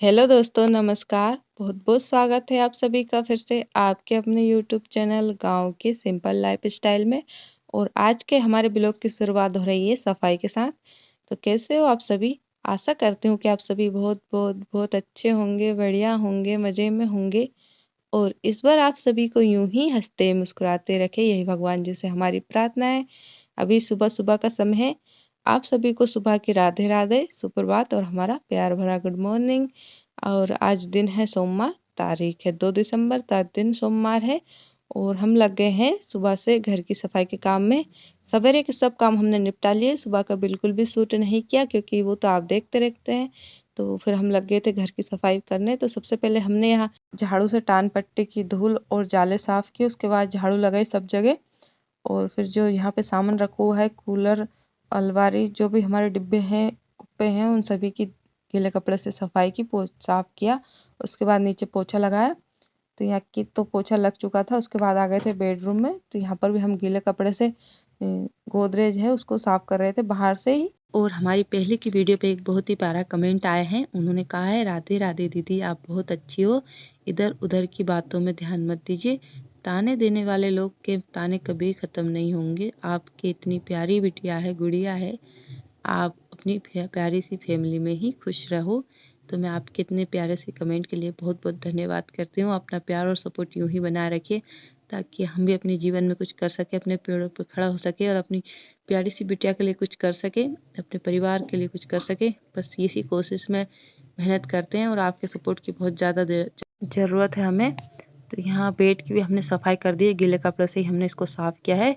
Hello दोस्तों, नमस्कार। बहुत-बहुत स्वागत है आप सभी का फिर से आपके अपने यूट्यूब चैनल गाँव के सिंपल लाइफ़स्टाइल में। और आज के हमारे ब्लॉग की शुरुआत हो रही है सफाई के साथ। तो कैसे हो आप सभी? आशा करती हूँ कि आप सभी बहुत अच्छे होंगे, बढ़िया होंगे, मज़े में होंगे। और इस बार आप सभी को यूं ही हंसते मुस्कुराते रखे, यही भगवान जी से हमारी प्रार्थना है। अभी सुबह-सुबह का समय है। आप सभी को सुबह की राधे राधे, सुप्रभात और हमारा प्यार भरा गुड मॉर्निंग। और आज दिन है सोमवार, तारीख है 2 दिसंबर, दिन सोमवार है। और हम लग गए हैं सुबह से घर की सफाई के काम में। सवेरे के सब काम हमने निपटा लिए, सुबह का बिल्कुल भी शूट नहीं किया क्योंकि वो तो आप देखते रहते हैं। तो फिर हम लग गए थे घर की सफाई करने। तो सबसे पहले हमने यहाँ झाड़ू से टान पट्टी की धूल और जाले साफ किए, उसके बाद झाड़ू लगाई सब जगह। और फिर जो यहाँ पे सामान रखा हुआ है, कूलर, अलमारी, जो भी हमारे डिब्बे हैं, कुप्पे हैं, उन सभी की गीले कपड़े से सफाई की, साफ किया। उसके बाद नीचे पोछा लगाया। तो यहाँ की तो पोछा लग चुका था। उसके बाद आ गए थे बेडरूम में। तो यहाँ पर भी हम गीले कपड़े से गोदरेज है उसको साफ कर रहे थे बाहर से ही। और हमारी पहले की वीडियो पे एक बहुत ही प्यारा कमेंट आया है। उन्होंने कहा है, राधे राधे दीदी, आप बहुत अच्छी हो, इधर उधर की बातों में ध्यान मत दीजिए। ताने देने वाले लोग के ताने कभी ख़त्म नहीं होंगे। आपकी इतनी प्यारी बिटिया है, गुड़िया है, आप अपनी प्यारी सी फैमिली में ही खुश रहो। तो मैं आपके इतने प्यारे से कमेंट के लिए बहुत बहुत धन्यवाद करती हूँ। अपना प्यार और सपोर्ट यूँ ही बनाए रखिए ताकि हम भी अपने जीवन में कुछ कर सके, अपने पेड़ों पर खड़ा हो सके और अपनी प्यारी सी बिटिया के लिए कुछ कर सके, अपने परिवार के लिए कुछ कर सके। बस इसी कोशिश में मेहनत करते हैं और आपके सपोर्ट की बहुत ज़्यादा ज़रूरत है हमें। तो यहाँ बेड की भी हमने सफाई कर दी है, गीले कपड़े से ही हमने इसको साफ़ किया है।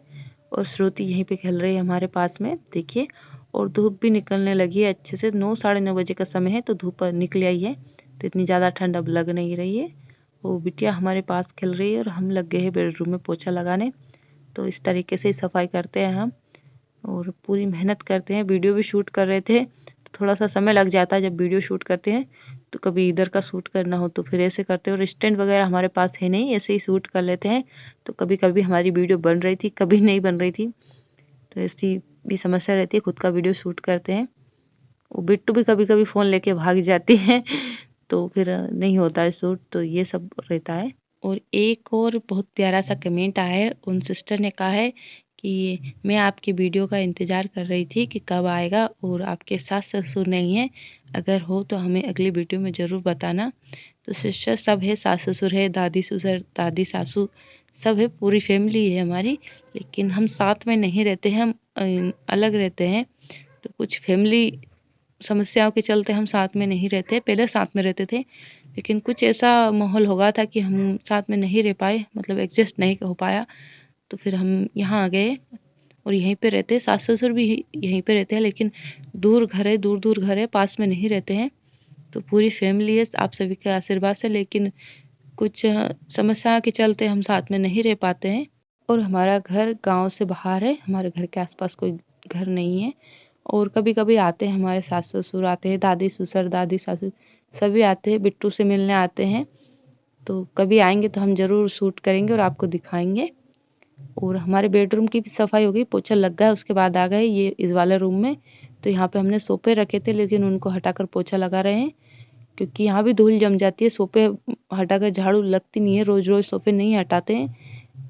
और श्रुति यहीं पे खेल रही है हमारे पास में, देखिए। और धूप भी निकलने लगी है अच्छे से, 9 साढ़े 9 बजे का समय है तो धूप निकल आई है। तो इतनी ज़्यादा ठंड अब लग नहीं रही है। वो बिटिया हमारे पास खेल रही है और हम लग गए हैं बेडरूम में पोछा लगाने। तो इस तरीके से ही सफाई करते हैं हम और पूरी मेहनत करते हैं। वीडियो भी शूट कर रहे थे तो थोड़ा सा समय लग जाता है जब वीडियो शूट करते हैं। तो कभी इधर का शूट करना हो तो फिर ऐसे करते हैं। और स्टैंड वगैरह हमारे पास है नहीं, ऐसे ही शूट कर लेते हैं। तो कभी कभी हमारी वीडियो बन रही थी, कभी नहीं बन रही थी। तो ऐसी भी समस्या रहती है, खुद का वीडियो शूट करते हैं। वो बिट्टू भी कभी कभी फ़ोन लेके भाग जाती है तो फिर नहीं होता है शूट। तो ये सब रहता है। और एक और बहुत प्यारा सा कमेंट आया है। उन सिस्टर ने कहा है कि मैं आपकी वीडियो का इंतज़ार कर रही थी कि कब आएगा, और आपके सास ससुर नहीं है, अगर हो तो हमें अगली वीडियो में ज़रूर बताना। तो सिस्टर सब है, सास ससुर है, दादी ससुर, दादी सासू सब है, पूरी फैमिली है हमारी। लेकिन हम साथ में नहीं रहते हैं, हम अलग रहते हैं। तो कुछ फैमिली समस्याओं के चलते हम साथ में नहीं रहते। पहले साथ में रहते थे लेकिन कुछ ऐसा माहौल हो गया था कि हम साथ में नहीं रह पाए, मतलब एडजस्ट नहीं हो पाया। तो फिर हम यहाँ आ गए और यहीं पे रहते हैं। सास ससुर भी यहीं पे रहते हैं लेकिन दूर घर है, दूर दूर घर है, पास में नहीं रहते हैं। तो पूरी फैमिली है आप सभी के आशीर्वाद से। लेकिन कुछ समस्या के चलते हम साथ में नहीं रह पाते हैं। और हमारा घर गांव से बाहर है, हमारे घर के आसपास कोई घर नहीं है। और कभी-कभी आते हैं हमारे सास-ससुर आते हैं, दादी ससुर, दादी सासू सभी आते हैं, बिट्टू से मिलने आते हैं। तो कभी आएँगे तो हम ज़रूर शूट करेंगे और आपको दिखाएँगे। और हमारे बेडरूम की भी सफाई हो गई, पोछा लग गया, उसके बाद आ गए ये इस वाले रूम में। तो यहाँ पे हमने सोफ़े रखे थे लेकिन उनको हटाकर पोछा लगा रहे हैं क्योंकि यहाँ भी धूल जम जाती है। सोफ़े हटाकर झाड़ू लगती नहीं है, रोज़-रोज़ सोफ़े नहीं हटाते हैं।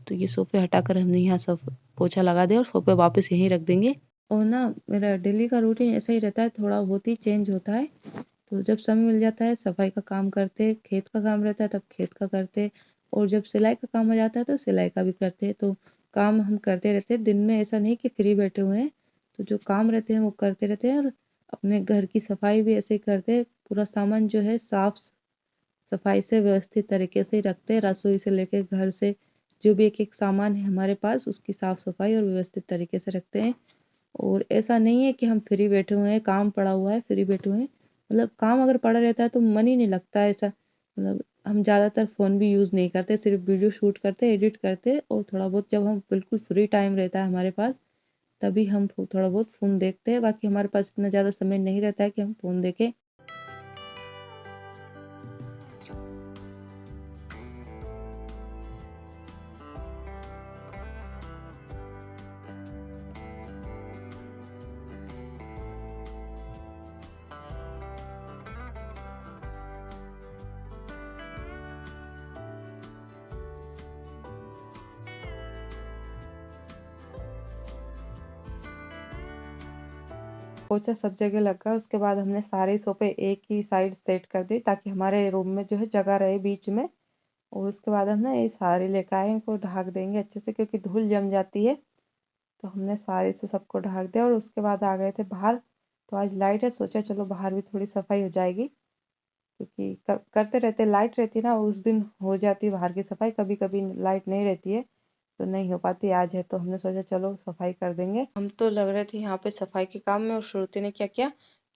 तो ये सोफ़े हटाकर हमने यहाँ सब पोछा लगा दिया और सोफ़े वापस यहीं रख देंगे। और ना मेरा डेली का रूटीन ऐसा ही रहता है, थोड़ा बहुत ही चेंज होता है। तो जब समय मिल जाता है सफाई का काम करते, खेत का काम रहता है तब खेत का करते, और जब सिलाई का काम आ जाता है तो सिलाई का भी करते। तो काम हम करते रहते हैं, दिन में ऐसा नहीं कि फ्री बैठे हुए हैं। तो जो काम रहते हैं वो करते रहते हैं। और अपने घर की सफाई भी ऐसे ही करते हैं। पूरा सामान जो है साफ सफाई से व्यवस्थित तरीके से ही रखते हैं। रसोई से लेकर घर से जो भी एक एक सामान है हमारे पास, उसकी साफ सफाई और व्यवस्थित तरीके से रखते हैं। और ऐसा नहीं है कि हम फ्री बैठे हुए हैं, काम पड़ा हुआ है, फ्री बैठे हुए हैं। मतलब काम अगर पड़ा रहता है तो मन ही नहीं लगता है ऐसा। मतलब हम ज़्यादातर फ़ोन भी यूज़ नहीं करते, सिर्फ वीडियो शूट करते, एडिट करते, और थोड़ा बहुत जब हम बिल्कुल फ्री टाइम रहता है हमारे पास तभी हम थोड़ा बहुत फ़ोन देखते हैं। बाकी हमारे पास इतना ज़्यादा समय नहीं रहता है कि हम फ़ोन देखें। पोछा सब जगह लगा। उसके बाद हमने सारे सोफे एक ही साइड सेट कर दिए ताकि हमारे रूम में जो है जगह रहे बीच में। और उसके बाद हम ना ये सारे लेकर आए, इनको ढक देंगे अच्छे से क्योंकि धूल जम जाती है। तो हमने सारे से सबको ढक दिया और उसके बाद आ गए थे बाहर। तो आज लाइट है, सोचा चलो बाहर भी थोड़ी सफाई हो जाएगी क्योंकि करते रहते लाइट रहती है ना, उस दिन हो जाती है बाहर की सफाई। कभी कभी लाइट नहीं रहती है तो नहीं हो पाती, आज है तो हमने सोचा चलो सफाई कर देंगे। हम तो लग रहे थे यहाँ पे सफाई के काम में और श्रुति ने क्या किया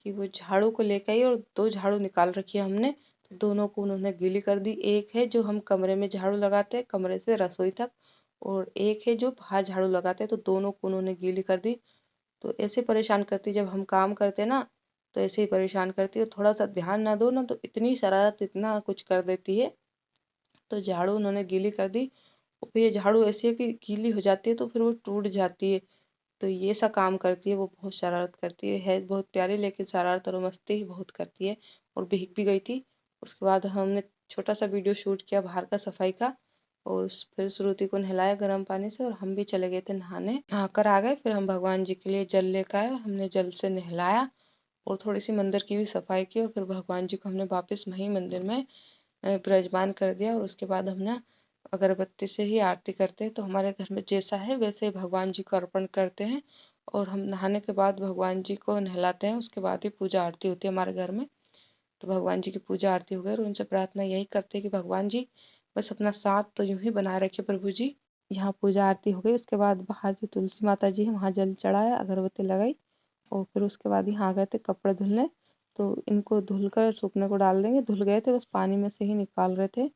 कि वो झाड़ू को लेकर आई और 2 झाड़ू निकाल रखी है हमने। तो दोनों को उन्होंने गीली कर दी। एक है जो हम कमरे में झाड़ू लगाते हैं कमरे से रसोई तक, और एक है जो बाहर झाड़ू लगाते हैं, तो दोनों को उन्होंने गीली कर दी। तो ऐसे परेशान करती, जब हम काम करते हैं ना तो ऐसे ही परेशान करती है। थोड़ा सा ध्यान ना दो ना तो इतनी शरारत इतना कुछ कर देती है। तो झाड़ू उन्होंने गीली कर दी और फिर ये झाड़ू ऐसी है कि गीली हो जाती है तो फिर वो टूट जाती है। तो ये सा काम करती है, वो बहुत शरारत करती है बहुत प्यारी, लेकिन शरारत और मस्ती ही बहुत करती है। और भीग भी गई थी। उसके बाद हमने छोटा सा वीडियो शूट किया बाहर का सफाई का, और फिर श्रुति को नहलाया गर्म पानी से और हम भी चले गए थे नहाने। नहाकर आ गए, फिर हम भगवान जी के लिए जल लेकर आए, हमने जल से नहलाया और थोड़ी सी मंदिर की भी सफाई की और फिर भगवान जी को हमने वापस वहीं मंदिर में विराजमान कर दिया। और उसके बाद हम ना अगरबत्ती से ही आरती करते हैं। तो हमारे घर में जैसा है वैसे ही भगवान जी को अर्पण करते हैं। और हम नहाने के बाद भगवान जी को नहलाते हैं, उसके बाद ही पूजा आरती होती है हमारे घर में। तो भगवान जी की पूजा आरती हो गई और उनसे प्रार्थना यही करते हैं कि भगवान जी बस अपना साथ तो यूं ही बनाए रखे प्रभु जी। यहाँ पूजा आरती हो गई, उसके बाद बाहर जो तुलसी माता जी है वहाँ जल चढ़ाया, अगरबत्ती लगाई और फिर उसके बाद यहाँ गए थे कपड़े धुलने। तो इनको धुलकर सूखने को डाल देंगे। धुल गए थे, बस पानी में से ही निकाल रहे थे।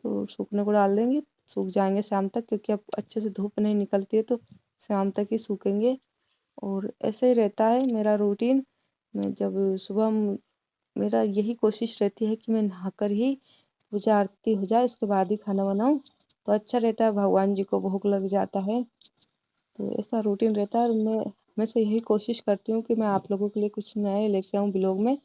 तो सूखने को डाल देंगे, सूख जाएंगे शाम तक क्योंकि अब अच्छे से धूप नहीं निकलती है तो शाम तक ही सूखेंगे। और ऐसे ही रहता है मेरा रूटीन। मैं जब सुबह मेरा यही कोशिश रहती है कि मैं नहाकर ही पूजा आरती हो जाए उसके बाद ही खाना बनाऊं, तो अच्छा रहता है, भगवान जी को भोग लग जाता है। तो ऐसा रूटीन रहता है और मैं हमेशा यही कोशिश करती हूँ कि मैं आप लोगों के लिए कुछ नए लेके आऊँ ब्लॉग में।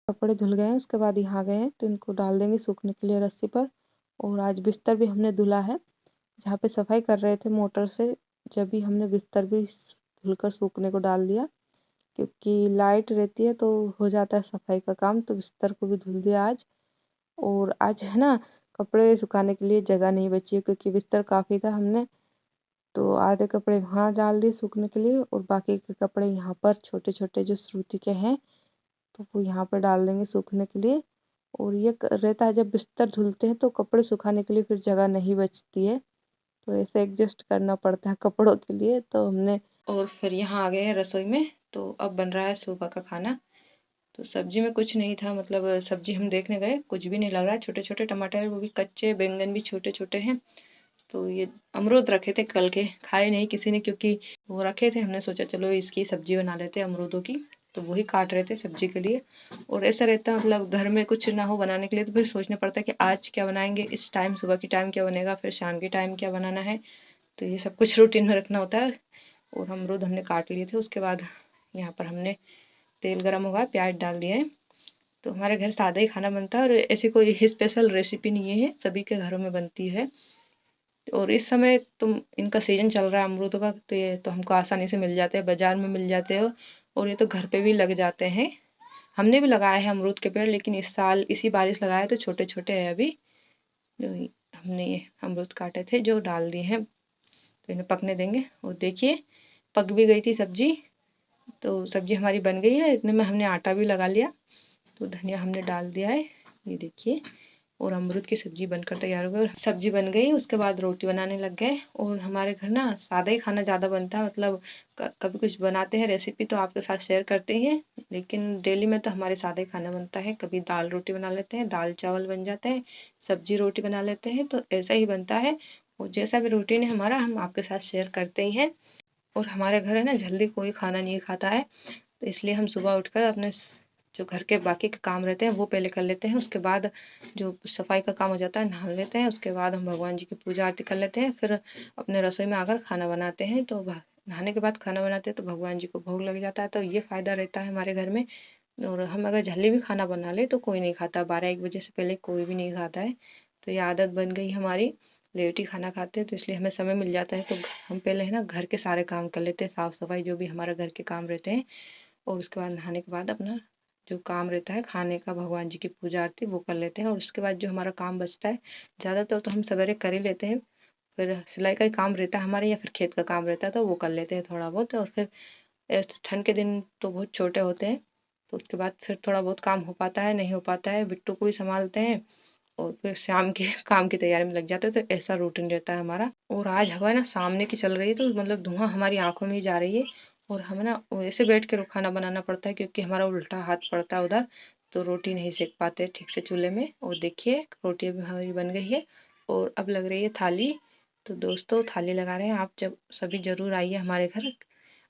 कपड़े धुल गए हैं, उसके बाद यहाँ गए हैं तो इनको डाल देंगे सूखने के लिए रस्सी पर। और आज बिस्तर भी हमने धुला है, जहाँ पे सफाई कर रहे थे मोटर से, जब भी हमने बिस्तर भी धुलकर सूखने को डाल दिया क्योंकि लाइट रहती है तो हो जाता है सफाई का काम। तो बिस्तर को भी धुल दिया आज। और आज है ना कपड़े सुखाने के लिए जगह नहीं बची है क्योंकि बिस्तर काफ़ी था, हमने तो आधे कपड़े वहाँ डाल दिए सूखने के लिए और बाकी के कपड़े यहाँ पर छोटे छोटे जो श्रुति के हैं तो वो यहाँ पर डाल देंगे सूखने के लिए। और ये रहता है जब बिस्तर धुलते हैं तो कपड़े सुखाने के लिए फिर जगह नहीं बचती है, तो ऐसे एडजस्ट करना पड़ता है कपड़ों के लिए। तो हमने और फिर यहाँ आ गए हैं रसोई में। तो अब बन रहा है सुबह का खाना। तो सब्जी में कुछ नहीं था, मतलब सब्जी हम देखने गए कुछ भी नहीं लग रहा है, छोटे छोटे टमाटर है वो भी कच्चे, बैंगन भी छोटे छोटे हैं। तो ये अमरूद रखे थे कल के, खाए नहीं किसी ने क्योंकि वो रखे थे, हमने सोचा चलो इसकी सब्जी बना लेते हैं अमरूदों की। तो वही काट रहे थे सब्जी के लिए। और ऐसा रहता है मतलब घर में कुछ ना हो बनाने के लिए तो फिर सोचना पड़ता है कि आज क्या बनाएंगे, इस टाइम सुबह के टाइम क्या बनेगा, फिर शाम के टाइम क्या बनाना है। तो ये सब कुछ रूटीन में रखना होता है। और अमरूद हमने काट लिए थे, उसके बाद यहाँ पर हमने तेल गर्म होगा प्याज डाल दिया है। तो हमारे घर सादा ही खाना बनता है और ऐसी कोई स्पेशल रेसिपी नहीं है, सभी के घरों में बनती है। और इस समय तुम इनका सीजन चल रहा है अमरूदों का, तो ये तो हमको आसानी से मिल जाते हैं, बाजार में मिल जाते हो और ये तो घर पे भी लग जाते हैं। हमने भी लगाया है अमरूद के पेड़, लेकिन इस साल इसी बारिश लगाया तो छोटे छोटे हैं अभी। जो हमने ये अमरूद काटे थे जो डाल दिए हैं, तो इन्हें पकने देंगे। और देखिए पक भी गई थी सब्जी, तो सब्जी हमारी बन गई है, इतने में हमने आटा भी लगा लिया। तो धनिया हमने डाल दिया है, ये देखिए। और अमरूद की सब्जी बनकर तैयार हो गई और सब्जी बन गई, उसके बाद रोटी बनाने लग गए। और हमारे घर ना सादा ही खाना ज़्यादा बनता है, मतलब कभी कुछ बनाते हैं रेसिपी तो आपके साथ शेयर करते ही हैं, लेकिन डेली में तो हमारे सादा ही खाना बनता है। कभी दाल रोटी बना लेते हैं, दाल चावल बन जाते हैं, सब्जी रोटी बना लेते हैं, तो ऐसा ही बनता है। और जैसा भी रूटीन है हमारा हम आपके साथ शेयर करते ही हैं। और हमारे घर है ना जल्दी कोई खाना नहीं खाता है, तो इसलिए हम सुबह उठकर अपने जो घर के बाकी के काम रहते हैं वो पहले कर लेते हैं। उसके बाद जो सफाई का काम हो जाता है नहा लेते हैं। उसके बाद हम भगवान जी की पूजा आरती कर लेते हैं। फिर अपने रसोई में आकर खाना बनाते हैं। तो नहाने के बाद खाना बनाते हैं तो भगवान जी को भोग लग जाता है। तो ये फ़ायदा रहता है हमारे घर में। और हम अगर जल्दी भी खाना बना ले तो कोई नहीं खाता, 12-1 बजे से पहले कोई भी नहीं खाता है। तो ये आदत बन गई हमारी, लेट ही खाना खाते हैं तो इसलिए हमें समय मिल जाता है। तो हम पहले है ना घर के सारे काम कर लेते हैं, साफ़ सफाई जो भी हमारा घर के काम रहते हैं। और उसके बाद नहाने के बाद अपना जो काम रहता है खाने का, भगवान जी की पूजा आरती वो कर लेते हैं। और उसके बाद जो हमारा काम बचता है, ज़्यादातर तो हम सवेरे कर ही लेते हैं। फिर सिलाई का ही काम रहता है हमारे, या फिर खेत का काम रहता है तो वो कर लेते हैं थोड़ा बहुत। और फिर ठंड के दिन तो बहुत छोटे होते हैं तो उसके बाद फिर थोड़ा बहुत काम हो पाता है, नहीं हो पाता है, बिट्टू को ही संभालते हैं। और फिर शाम के काम की तैयारी में लग जाते हैं। तो ऐसा रूटीन रहता है हमारा। और आज हवा ना सामने की चल रही है तो मतलब धुआं हमारी आंखों में ही जा रही है। और हमें ना ऐसे बैठ के खाना बनाना पड़ता है क्योंकि हमारा उल्टा हाथ पड़ता है उधर। तो रोटी नहीं सेक पाते ठीक से चूल्हे में। और देखिए रोटी अभी हमारी बन गई है और अब लग रही है थाली। तो दोस्तों थाली लगा रहे हैं, आप जब सभी जरूर आइए हमारे घर।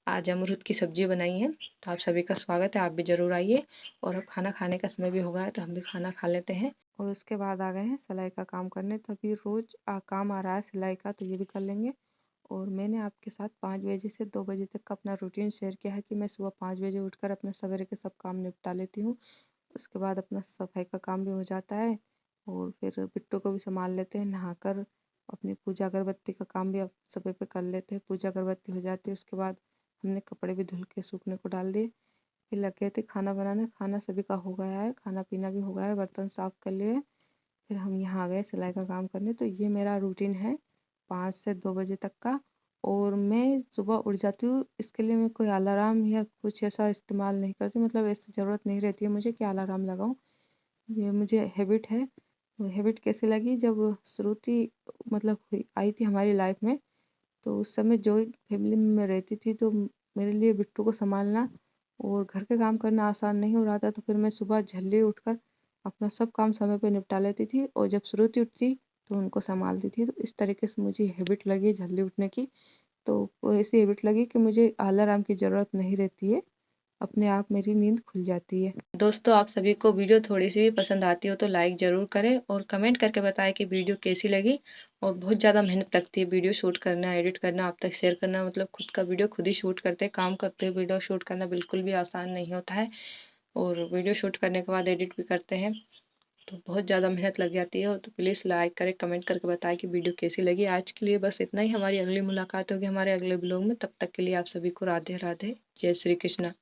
आज अमरूद की सब्जी बनाई है तो आप सभी का स्वागत है, आप भी जरूर आइए। और अब खाना खाने का समय भी हो गया है तो हम भी खाना खा लेते हैं। और उसके बाद आ गए हैं सिलाई का काम करने। तो अभी रोज काम आ रहा है सिलाई का तो ये भी कर लेंगे। और मैंने आपके साथ 5 बजे से 2 बजे तक का अपना रूटीन शेयर किया है कि मैं सुबह 5 बजे उठकर अपने सवेरे के सब काम निपटा लेती हूँ। उसके बाद अपना सफाई का काम भी हो जाता है। और फिर बिट्टू को भी संभाल लेते हैं, नहाकर अपनी पूजा अगरबत्ती का काम भी अब समय पे कर लेते हैं। पूजा अगरबत्ती हो जाती है उसके बाद हमने कपड़े भी धुल के सूखने को डाल दिए। फिर लगे थे खाना बनाने, खाना सभी का हो गया है, खाना पीना भी हो गया है, बर्तन साफ कर लिए। फिर हम यहाँ आ गए सिलाई का काम करने। तो ये मेरा रूटीन है 5 से 2 बजे तक का। और मैं सुबह उठ जाती हूँ, इसके लिए मैं कोई अलार्म या कुछ ऐसा इस्तेमाल नहीं करती, मतलब ऐसी ज़रूरत नहीं रहती है मुझे कि अलार्म लगाऊं। ये मुझे हैबिट है। तो हैबिट कैसे लगी, जब शुरू थी मतलब आई थी हमारी लाइफ में तो उस समय जॉइंट फैमिली में मैं रहती थी। तो मेरे लिए बिट्टू को संभालना और घर के काम करना आसान नहीं हो रहा था। तो फिर मैं सुबह जल्दी उठकर अपना सब काम समय पे निपटा लेती थी और जब श्रुति उठती तो उनको संभालती थी। तो इस तरीके से मुझे हैबिट लगी जल्दी उठने की। तो वो ऐसी हैबिट लगी कि मुझे अलार्म की ज़रूरत नहीं रहती है, अपने आप मेरी नींद खुल जाती है। दोस्तों आप सभी को वीडियो थोड़ी सी भी पसंद आती हो तो लाइक ज़रूर करें और कमेंट करके बताएं कि वीडियो कैसी लगी। और बहुत ज़्यादा मेहनत लगती है वीडियो शूट करना, एडिट करना, आप तक शेयर करना, मतलब खुद का वीडियो खुद ही शूट करते हैं। काम करते हुए वीडियो शूट करना बिल्कुल भी आसान नहीं होता है। और वीडियो शूट करने के बाद एडिट भी करते हैं तो बहुत ज़्यादा मेहनत लग जाती है। और तो प्लीज़ लाइक करें, कमेंट करके बताएं कि वीडियो कैसी लगी। आज के लिए बस इतना ही, हमारी अगली मुलाकात होगी हमारे अगले ब्लॉग में। तब तक के लिए आप सभी को राधे राधे, जय श्री कृष्णा।